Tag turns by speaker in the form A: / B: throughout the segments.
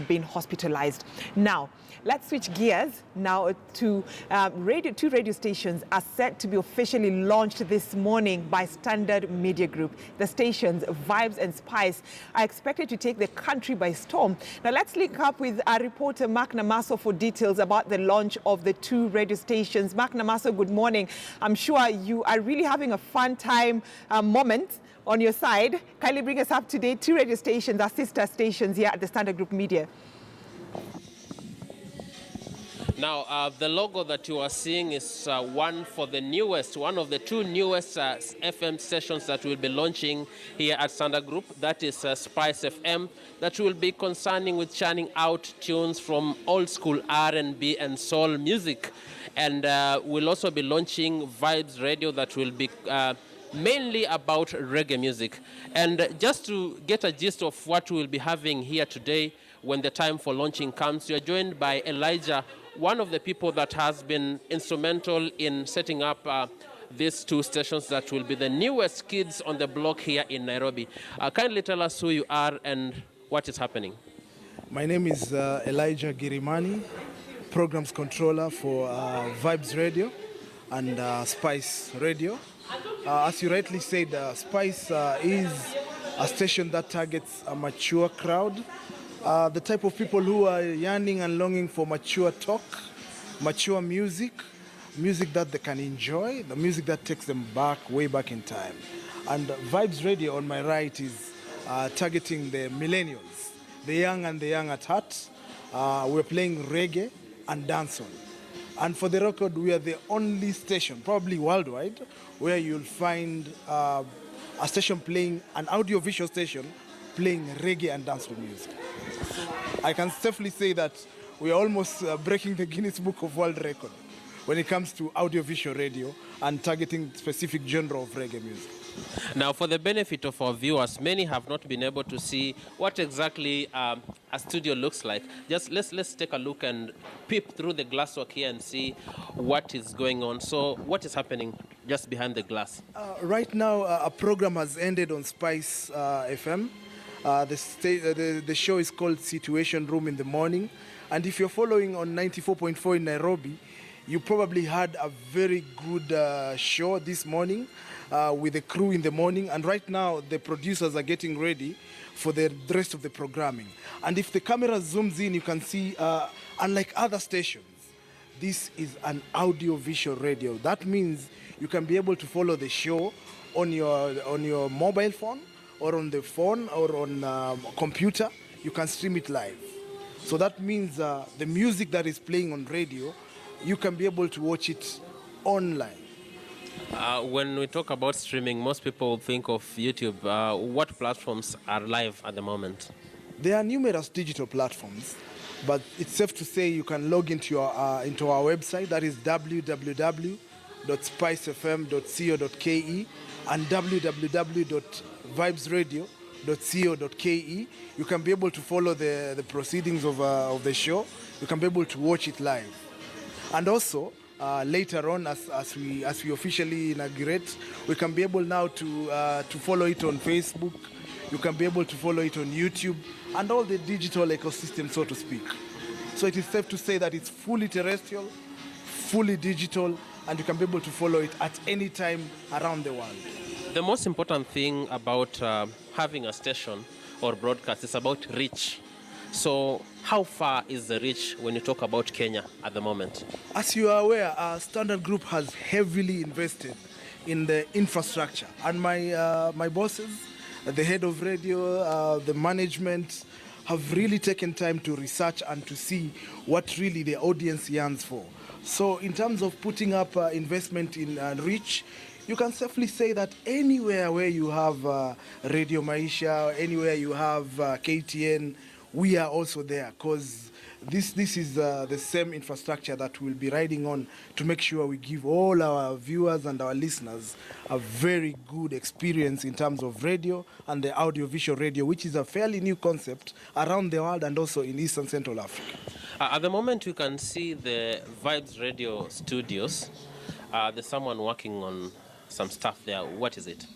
A: been hospitalized. Now, let's switch gears now to two radio stations are set to be officially launched this morning by Standard Media Group. The stations, Vibes and Spice, are expected to take the country by storm. Now, let's link up with our reporter, Mark Namaso, for details about the launch of the two radio stations. Mark Namaso, good morning. I'm sure you are really having a fun time moment on your side. Kindly bring us up to date. Two radio stations, our sister stations here at the Standard Group Media.
B: Now, the logo that you are seeing is one of the two newest FM stations that will be launching here at Standard Group. That is Spice FM, that will be concerning with churning out tunes from old school R&B and soul music. And we'll also be launching Vibes Radio, that will be mainly about reggae music. And just to get a gist of what we'll be having here today, when the time for launching comes, you're joined by Elijah, one of the people that has been instrumental in setting up these two stations that will be the newest kids on the block here in Nairobi. Kindly tell us who you are and what is happening.
C: My name is Elijah Girimani, Programs Controller for Vibes Radio and Spice Radio. As you rightly said, Spice is a station that targets a mature crowd. The type of people who are yearning and longing for mature talk, mature music that they can enjoy, the music that takes them way back in time. And Vibes Radio on my right is targeting the millennials, the young and the young at heart. We're playing reggae and dancehall. And for the record, we are the only station, probably worldwide, where you'll find a station playing, an audio-visual station playing reggae and dancehall music. I can safely say that we are almost breaking the Guinness Book of World Record when it comes to audio-visual radio and targeting specific genre of reggae music.
B: Now, for the benefit of our viewers, many have not been able to see what exactly a studio looks like. Just let's take a look and peep through the glasswork here and see what is going on. So, what is happening just behind the glass?
C: Right now, a program has ended on Spice FM. The show is called Situation Room in the Morning. And if you're following on 94.4 in Nairobi, you probably had a very good show this morning with the crew in the morning. And right now, the producers are getting ready for the rest of the programming. And if the camera zooms in, you can see, unlike other stations, this is an audio-visual radio. That means you can be able to follow the show on your mobile phone, or on the phone, or on computer. You can stream it live. So that means the music that is playing on radio, you can be able to watch it online.
B: When we talk about streaming, most people think of YouTube. What platforms are live at the moment?
C: There are numerous digital platforms, but it's safe to say you can log into our website, that is www.spicefm.co.ke and www.vibesradio.co.ke. You can be able to follow the proceedings of the show. You can be able to watch it live. And also, later on, as we officially inaugurate, we can be able now to follow it on Facebook. You can be able to follow it on YouTube and all the digital ecosystem, so to speak. So it is safe to say that it's fully terrestrial, fully digital, and you can be able to follow it at any time around the world.
B: The most important thing about having a station or broadcast is about reach. So how far is the reach when you talk about Kenya at the moment?
C: As you are aware, our Standard Group has heavily invested in the infrastructure. And my bosses, the head of radio, the management, have really taken time to research and to see what really the audience yearns for. So in terms of putting up investment in reach, you can safely say that anywhere where you have Radio Maisha, anywhere you have KTN, we are also there, because this is the same infrastructure that we'll be riding on to make sure we give all our viewers and our listeners a very good experience in terms of radio and the audio-visual radio, which is a fairly new concept around the world and also in East and Central Africa.
B: At the moment, you can see the Vibes Radio studios. There's someone working on some stuff there. What is it?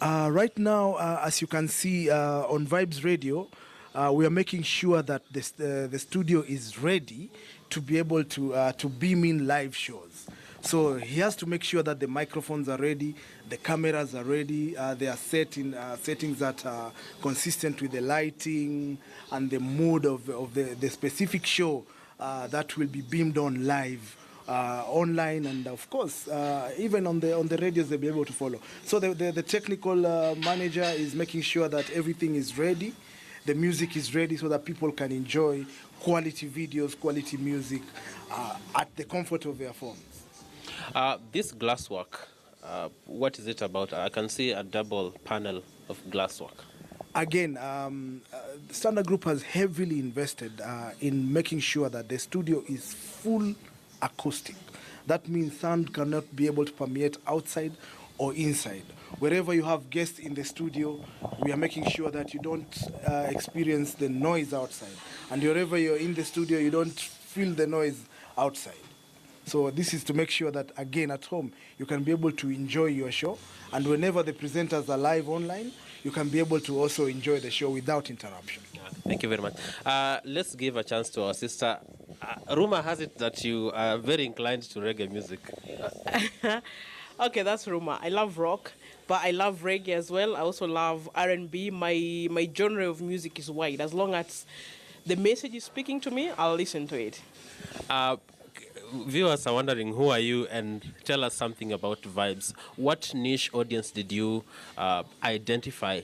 C: Right now, as you can see on Vibes Radio, we are making sure that the studio is ready to be able to beam in live shows. So he has to make sure that the microphones are ready, the cameras are ready, they are set in settings that are consistent with the lighting and the mood of the specific show that will be beamed on live. Online and of course even on the radios they'll be able to follow. So the technical manager is making sure that everything is ready, the music is ready so that people can enjoy quality videos, quality music at the comfort of their phones.
B: This glasswork, what is it about? I can see a double panel of glasswork.
C: Again, the Standard Group has heavily invested in making sure that the studio is full acoustic. That means sound cannot be able to permeate outside or inside. Wherever you have guests in the studio, we are making sure that you don't experience the noise outside. And wherever you're in the studio, you don't feel the noise outside. So this is to make sure that, again, at home, you can be able to enjoy your show. And whenever the presenters are live online, you can be able to also enjoy the show without interruption.
B: Thank you very much. Let's give a chance to our sister. Rumor has it that you are very inclined to reggae music.
D: Okay, that's rumor. I love rock, but I love reggae as well. I also love R&B. My genre of music is wide. As long as the message is speaking to me, I'll listen to it.
B: Viewers are wondering, who are you, and tell us something about Vibes. What niche audience did you identify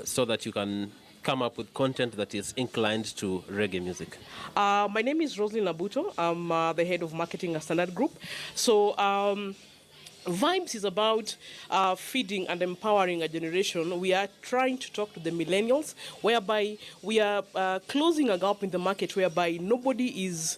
B: so that you can come up with content that is inclined to reggae music?
D: My name is Roslyn Labuto. I'm the head of marketing at Standard Group. So Vibes is about feeding and empowering a generation. We are trying to talk to the millennials, whereby we are closing a gap in the market whereby nobody is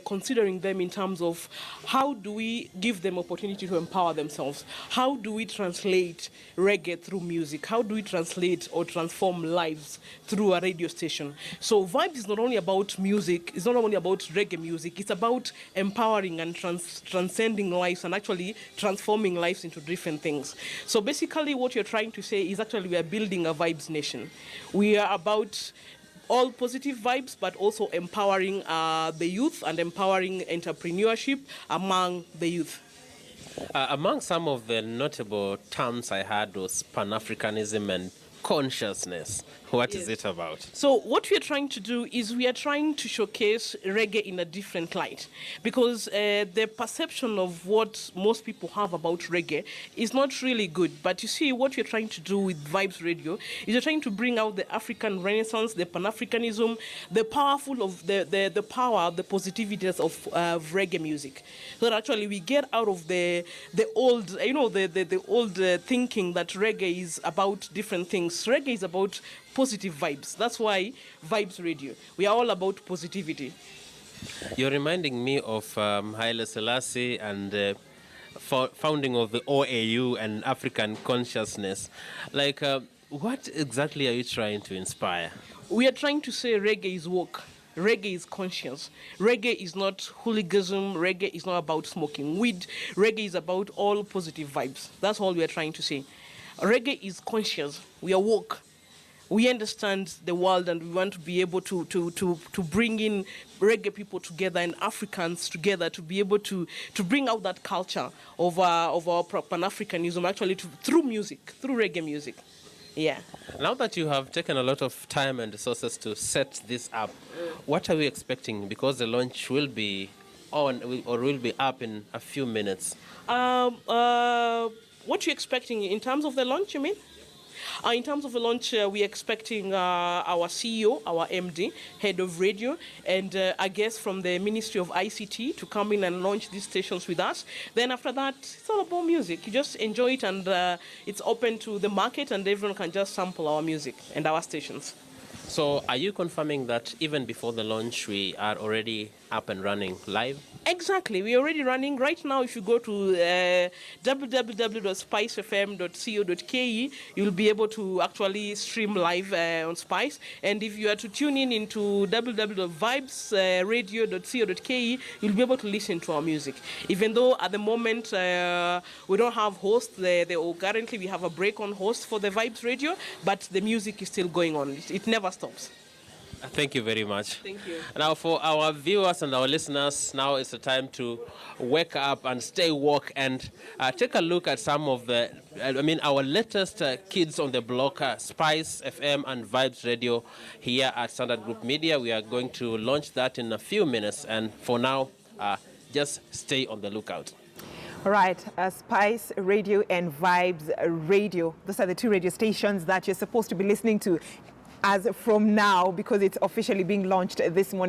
D: considering them in terms of how do we give them opportunity to empower themselves? How do we translate reggae through music? How do we translate or transform lives through a radio station? So Vibes is not only about music, it's not only about reggae music, it's about empowering and transcending lives and actually transforming lives into different things. So basically what you're trying to say is actually we are building a Vibes nation. We are about all positive vibes, but also empowering the youth and empowering entrepreneurship among the youth.
B: Among some of the notable terms I had was Pan-Africanism and consciousness. What is it about?
D: So what we are trying to do is we are trying to showcase reggae in a different light, because the perception of what most people have about reggae is not really good. But you see, what we're trying to do with Vibes Radio is you're trying to bring out the African Renaissance, the Pan-Africanism, the powerful of the power, the positivities of reggae music. So that actually we get out of the old, the old thinking that reggae is about different things. Reggae is about positive vibes. That's why Vibes Radio. We are all about positivity.
B: You're reminding me of Haile Selassie and founding of the OAU and African consciousness. Like, what exactly are you trying to inspire?
D: We are trying to say reggae is woke. Reggae is conscious. Reggae is not hooliganism. Reggae is not about smoking weed. Reggae is about all positive vibes. That's all we are trying to say. Reggae is conscious. We are woke. We understand the world, and we want to be able to bring in reggae people together and Africans together to be able to bring out that culture of our Pan-Africanism actually through music, through reggae music. Yeah.
B: Now that you have taken a lot of time and resources to set this up, what are we expecting? Because the launch will be on or will be up in a few minutes.
D: What you're expecting in terms of the launch, you mean? In terms of the launch, we're expecting our CEO, our MD, head of radio, and a guest from the Ministry of ICT to come in and launch these stations with us. Then after that, it's all about music. You just enjoy it, and it's open to the market, and everyone can just sample our music and our stations.
B: So are you confirming that even before the launch, we are already up and running live?
D: Exactly. We're already running. Right now, if you go to www.spicefm.co.ke, you'll be able to actually stream live on Spice. And if you are to tune in into www.vibesradio.co.ke, you'll be able to listen to our music. Even though at the moment we don't have hosts, currently we have a break on host for the Vibes Radio, but the music is still going on. It never stops.
B: Thank you very much.
D: Thank you.
B: Now, for our viewers and our listeners, now is the time to wake up and stay woke and take a look at some of the, our latest kids on the block, Spice FM and Vibes Radio here at Standard Group Media. We are going to launch that in a few minutes. And for now, just stay on the lookout.
A: All right, Spice Radio and Vibes Radio. Those are the two radio stations that you're supposed to be listening to as from now, because it's officially being launched this morning.